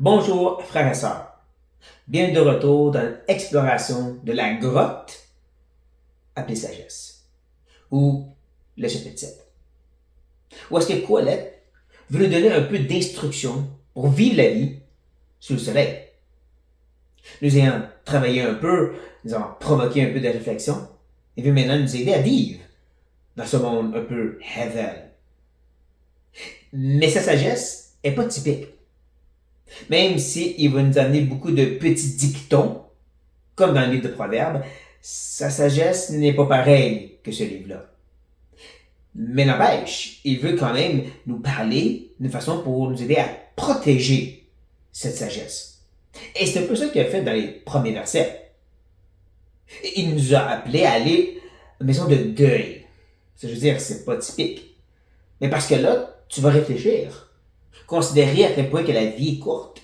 Bonjour frères et sœurs, bienvenue de retour dans l'exploration de la grotte appelée sagesse, ou le chapitre 7. Où est-ce que Colette veut nous donner un peu d'instruction pour vivre la vie sous le soleil. Nous ayons travaillé un peu, nous avons provoqué un peu de réflexion, et veut maintenant nous aider à vivre dans ce monde un peu heaven. Mais sa sagesse est pas typique. Même s'il va nous amener beaucoup de petits dictons, comme dans le livre de Proverbes, sa sagesse n'est pas pareille que ce livre-là. Mais n'empêche, il veut quand même nous parler d'une façon pour nous aider à protéger cette sagesse. Et c'est un peu ça qu'il a fait dans les premiers versets. Il nous a appelés à aller à une maison de deuil. Ça veut dire, c'est pas typique. Mais parce que là, tu vas réfléchir. Considérer à quel point que la vie est courte.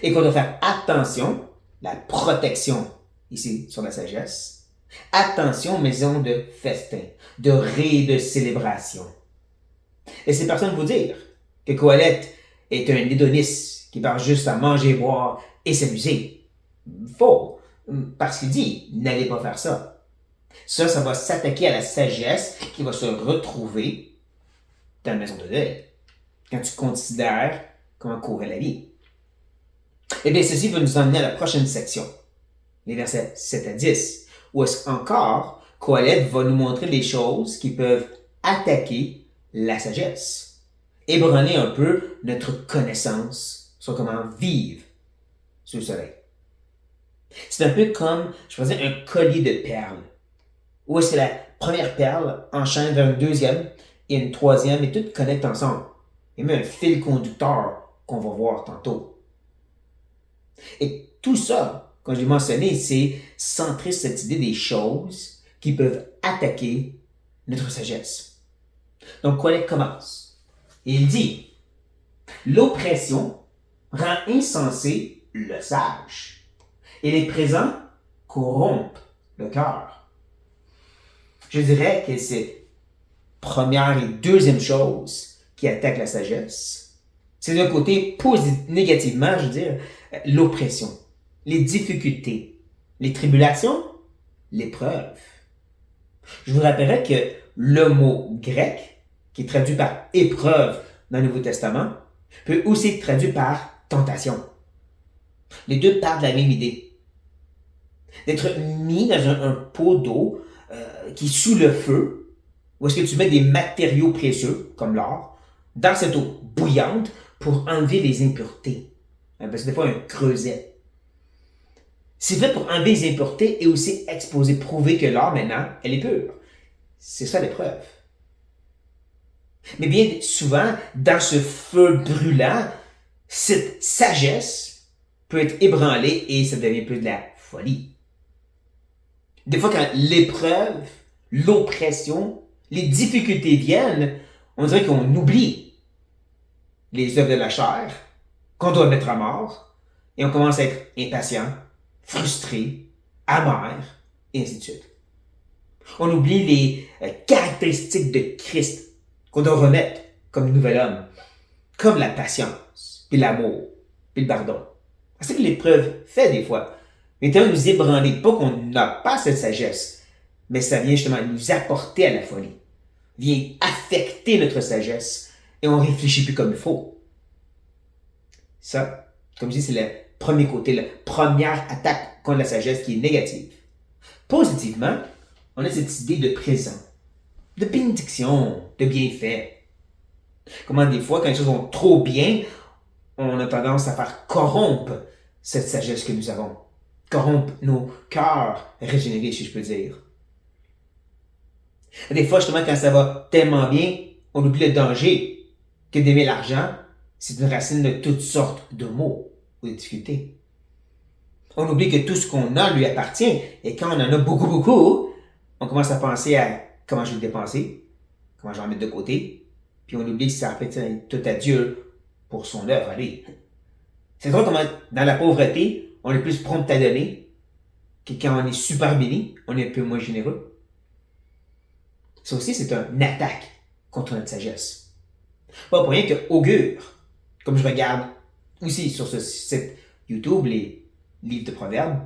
Et qu'on doit faire attention, la protection ici sur la sagesse. Attention, maison de festin, de ré de célébration. Et ces personnes vous dire que Colette est un hédoniste qui part juste à manger, boire et s'amuser. Faux. Parce qu'il dit, n'allez pas faire ça. Ça va s'attaquer à la sagesse qui va se retrouver dans la maison de deuil. Quand tu considères comment courir la vie. Eh bien, ceci va nous emmener à la prochaine section, les versets 7 à 10, où est-ce qu'encore Colette va nous montrer les choses qui peuvent attaquer la sagesse, ébranler un peu notre connaissance sur comment vivre sous le soleil. C'est un peu comme, je pourrais dire, un collier de perles, où est-ce que la première perle enchaîne vers une deuxième et une troisième et toutes connectent ensemble. Et même un fil conducteur qu'on va voir tantôt. Et tout ça, comme je l'ai mentionné, c'est centrer cette idée des choses qui peuvent attaquer notre sagesse. Donc, Colette commence. Et il dit, l'oppression rend insensé le sage, et les présents corrompent le cœur. Je dirais que c'est première et deuxième chose qui attaque la sagesse. C'est d'un côté, négativement, je veux dire, l'oppression, les difficultés, les tribulations, l'épreuve. Je vous rappellerai que le mot grec, qui est traduit par épreuve dans le Nouveau Testament, peut aussi être traduit par tentation. Les deux parlent de la même idée. D'être mis dans un pot d'eau qui est sous le feu, où est-ce que tu mets des matériaux précieux, comme l'or, dans cette eau bouillante pour enlever les impuretés. Parce que des fois, un creuset. C'est fait pour enlever les impuretés et aussi exposer, prouver que l'or, maintenant, elle est pure. C'est ça l'épreuve. Mais bien souvent, dans ce feu brûlant, cette sagesse peut être ébranlée et ça devient plus de la folie. Des fois, quand l'épreuve, l'oppression, les difficultés viennent, on dirait qu'on oublie les œuvres de la chair, qu'on doit mettre à mort, et on commence à être impatient, frustré, amer, et ainsi de suite. On oublie les caractéristiques de Christ qu'on doit remettre comme nouvel homme, comme la patience, puis l'amour, puis le pardon. C'est ce que l'épreuve fait des fois. Mais il nous ébranler, pas qu'on n'a pas cette sagesse, mais ça vient justement nous apporter à la folie, vient affecter notre sagesse, et on réfléchit plus comme il faut. Ça, comme je dis, c'est le premier côté, la première attaque contre la sagesse qui est négative. Positivement, on a cette idée de présent, de bénédiction, de bienfait. Comment des fois, quand les choses vont trop bien, on a tendance à faire corrompre cette sagesse que nous avons. Corrompre nos cœurs régénérés, si je peux dire. Des fois, justement, quand ça va tellement bien, on oublie le danger que d'aimer l'argent, c'est une racine de toutes sortes de maux ou de difficultés. On oublie que tout ce qu'on a lui appartient, et quand on en a beaucoup, beaucoup, on commence à penser à comment je vais le dépenser, comment je vais en mettre de côté, puis on oublie que ça appartient tout à Dieu pour son œuvre. Allez. C'est drôle comment, dans la pauvreté, on est plus prompt à donner, que quand on est super béni, on est un peu moins généreux. Ça aussi, c'est une attaque contre notre sagesse. Pas pour rien que augure, comme je regarde aussi sur ce site YouTube, les livres de Proverbes.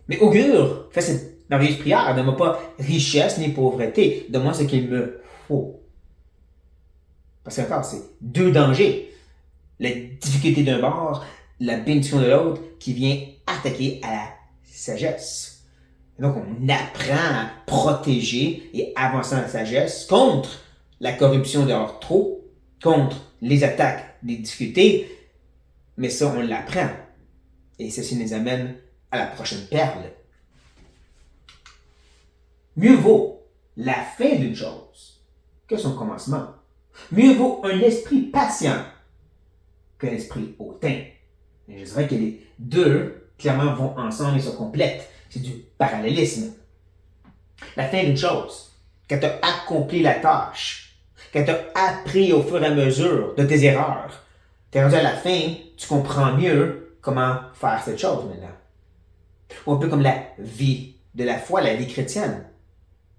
Mais augure, fais cette merveilleuse prière, donne-moi pas richesse ni pauvreté, donne-moi ce qu'il me faut. Parce qu'encore, c'est deux dangers. La difficulté d'un bord, la bénédiction de l'autre qui vient attaquer à la sagesse. Et donc, on apprend à protéger et avancer dans la sagesse contre la corruption de leur trop, contre les attaques des difficultés, mais ça, on l'apprend. Et ceci nous amène à la prochaine perle. Mieux vaut la fin d'une chose que son commencement. Mieux vaut un esprit patient qu'un esprit hautain. Et je dirais que les deux, clairement, vont ensemble et se complètent. C'est du parallélisme. La fin d'une chose, quand tu as accompli la tâche, quand tu as appris au fur et à mesure de tes erreurs, tu es rendu à la fin, tu comprends mieux comment faire cette chose maintenant. Ou un peu comme la vie de la foi, la vie chrétienne.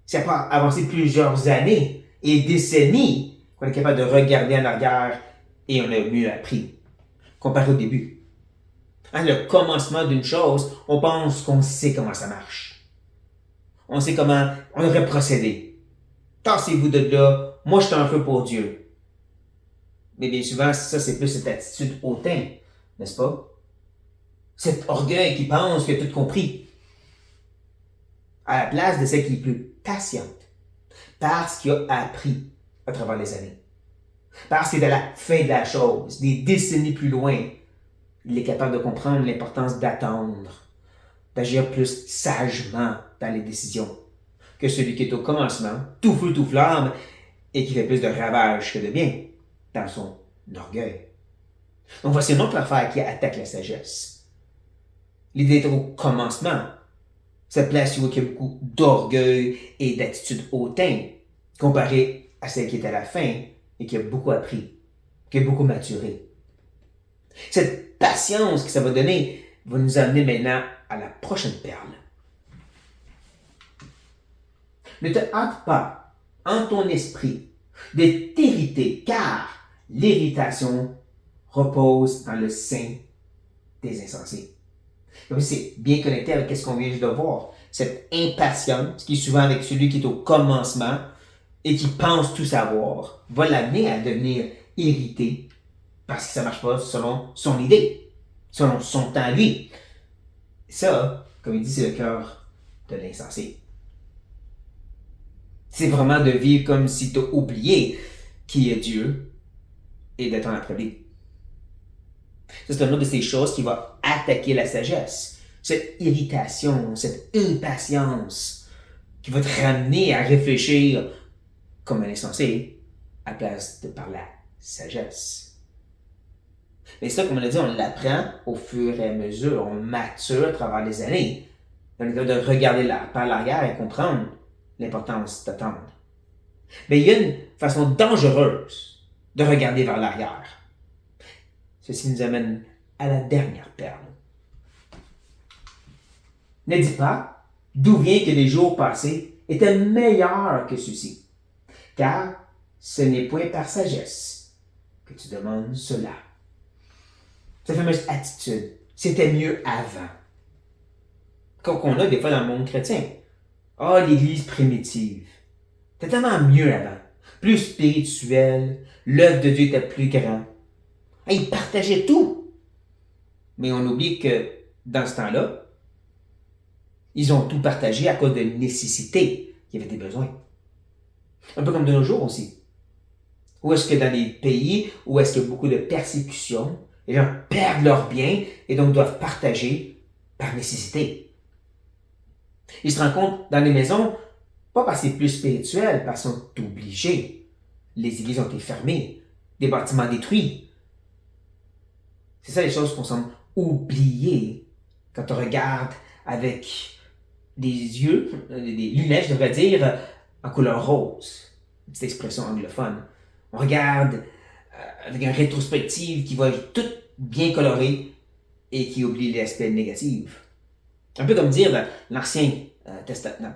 C'est après avancer plusieurs années et décennies qu'on est capable de regarder en arrière et on a mieux appris, comparé au début. Hein, le commencement d'une chose, on pense qu'on sait comment ça marche. On sait comment on devrait procéder. Tassez-vous de là, moi je suis un feu pour Dieu. Mais bien souvent, ça c'est plus cette attitude hautain, n'est-ce pas? Cet orgueil qui pense qu'il a tout compris. À la place de celle qui est plus patiente. Parce qu'il a appris à travers les années. Parce qu'il est à la fin de la chose, des décennies plus loin, il est capable de comprendre l'importance d'attendre, d'agir plus sagement dans les décisions que celui qui est au commencement, tout feu, tout flamme, et qui fait plus de ravages que de bien dans son orgueil. Donc voici une autre affaire qui attaque la sagesse. L'idée d'être au commencement, cette place où il y a beaucoup d'orgueil et d'attitude hautain, comparée à celle qui est à la fin et qui a beaucoup appris, qui a beaucoup maturé. Cette patience que ça va donner va nous amener maintenant à la prochaine perle. Ne te hâte pas en ton esprit de t'irriter, car l'irritation repose dans le sein des insensés. Donc, c'est bien connecté avec ce qu'on vient de voir. Cette impatience qui est souvent avec celui qui est au commencement et qui pense tout savoir va l'amener à devenir irrité parce que ça ne marche pas selon son idée, selon son temps à lui. Ça, comme il dit, c'est le cœur de l'insensé. C'est vraiment de vivre comme si tu as oublié qui est Dieu et d'attendre après lui. Ça, c'est une autre de ces choses qui va attaquer la sagesse. Cette irritation, cette impatience qui va te ramener à réfléchir comme un insensé à la place de par la sagesse. Mais ça, comme on l'a dit, on l'apprend au fur et à mesure, on mature à travers les années. On est capable de regarder par l'arrière et comprendre l'importance d'attendre. Mais il y a une façon dangereuse de regarder vers l'arrière. Ceci nous amène à la dernière perle. Ne dis pas d'où vient que les jours passés étaient meilleurs que ceux-ci, car ce n'est point par sagesse que tu demandes cela. Cette fameuse attitude, c'était mieux avant. Qu'on a des fois dans le monde chrétien. Ah, l'Église primitive. C'était tellement mieux avant. Plus spirituel, l'œuvre de Dieu était plus grande. Ils partageaient tout. Mais on oublie que dans ce temps-là, ils ont tout partagé à cause de nécessité. Il y avait des besoins. Un peu comme de nos jours aussi. Où est-ce que dans les pays où est-ce qu'il y a beaucoup de persécutions, les gens perdent leurs biens et donc doivent partager par nécessité. Ils se rendent compte dans les maisons, pas parce que c'est plus spirituel, parce qu'ils sont obligés. Les églises ont été fermées, des bâtiments détruits. C'est ça les choses qu'on semble oublier quand on regarde avec des yeux, des lunettes, je devrais dire, en couleur rose. Une petite expression anglophone. On regarde avec une rétrospective qui va être toute bien colorée et qui oublie l'aspect négatif. Un peu comme dire dans l'Ancien Testament,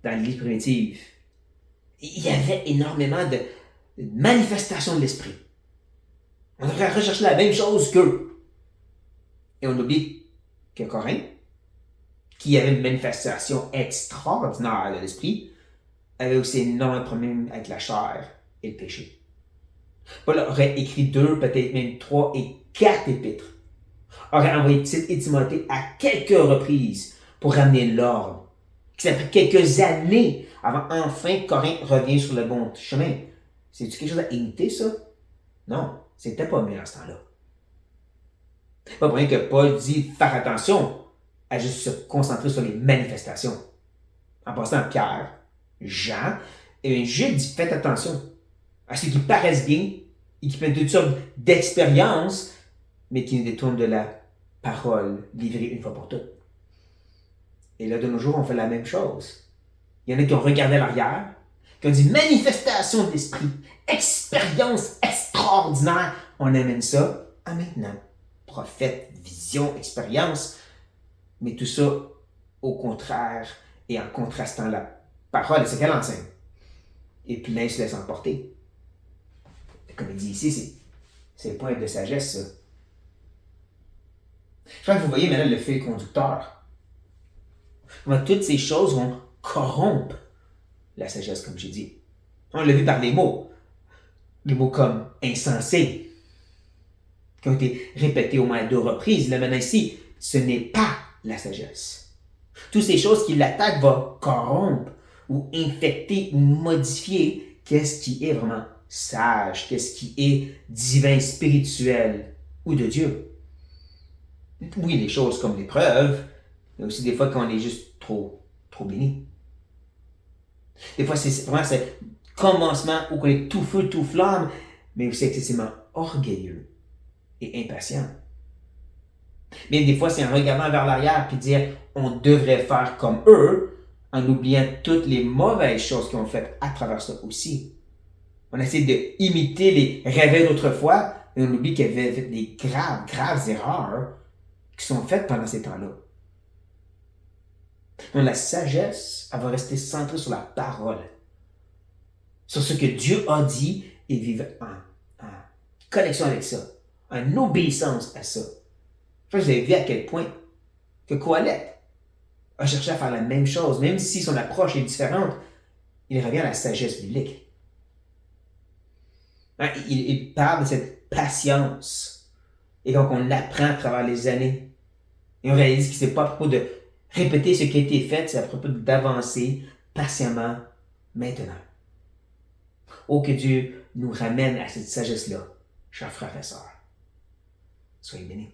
dans l'Église primitive, il y avait énormément de manifestations de l'Esprit. On devrait rechercher la même chose qu'eux. Et on oublie que Corinne, qui avait une manifestation extraordinaire de l'esprit, avait aussi énormément de problèmes avec la chair et le péché. Paul aurait écrit 2, peut-être même 3 et 4 épîtres. Aurait envoyé Tite et Timothée à quelques reprises pour ramener l'ordre. Ça a pris quelques années avant enfin que Corinth revienne sur le bon chemin. C'est-tu quelque chose à imiter, ça? Non, c'était pas mieux à ce temps-là. Pas pour rien que Paul dit faire attention à juste se concentrer sur les manifestations. En passant Pierre, Jean, et Jude dit faites attention à ceux qui paraissent bien et qui prennent toutes sortes d'expériences, mais qui nous détournent de la parole livrée une fois pour toutes. Et là, de nos jours, on fait la même chose. Il y en a qui ont regardé à l'arrière, qui ont dit manifestation d'esprit, expérience extraordinaire. On amène ça à maintenant. Prophète, vision, expérience, mais tout ça au contraire et en contrastant la parole et ce qu'elle enseigne. Et plein se laisse emporter. Comme il dit ici, c'est le point de sagesse, ça. Je crois que vous voyez maintenant le fil conducteur. Comment toutes ces choses vont corrompre la sagesse, comme j'ai dit. On l'a vu par les mots. Les mots comme insensé, qui ont été répétés au moins 2 reprises. Là, maintenant ici, ce n'est pas la sagesse. Toutes ces choses qui l'attaquent vont corrompre ou infecter ou modifier qu'est-ce qui est vraiment sage, qu'est-ce qui est divin, spirituel ou de Dieu. Oui, des choses comme l'épreuve, mais aussi des fois quand on est juste trop béni. Des fois, c'est vraiment ce commencement où on est tout feu, tout flamme, mais aussi excessivement orgueilleux et impatient. Mais des fois, c'est en regardant vers l'arrière puis dire on devrait faire comme eux, en oubliant toutes les mauvaises choses qu'ils ont faites à travers ça aussi. On essaie d'imiter les réveils d'autrefois, et on oublie qu'il y avait des graves erreurs qui sont faites pendant ces temps-là. Donc la sagesse, elle va rester centrée sur la parole, sur ce que Dieu a dit et vivre en connexion avec ça, en obéissance à ça. Je vous avez vu à quel point que Coëlette a cherché à faire la même chose, même si son approche est différente, il revient à la sagesse biblique. Il parle de cette patience. Et donc, on apprend à travers les années. Et on réalise que ce n'est pas à propos de répéter ce qui a été fait, c'est à propos d'avancer patiemment maintenant. Oh, que Dieu nous ramène à cette sagesse-là, chers frères et sœurs. Soyez bénis.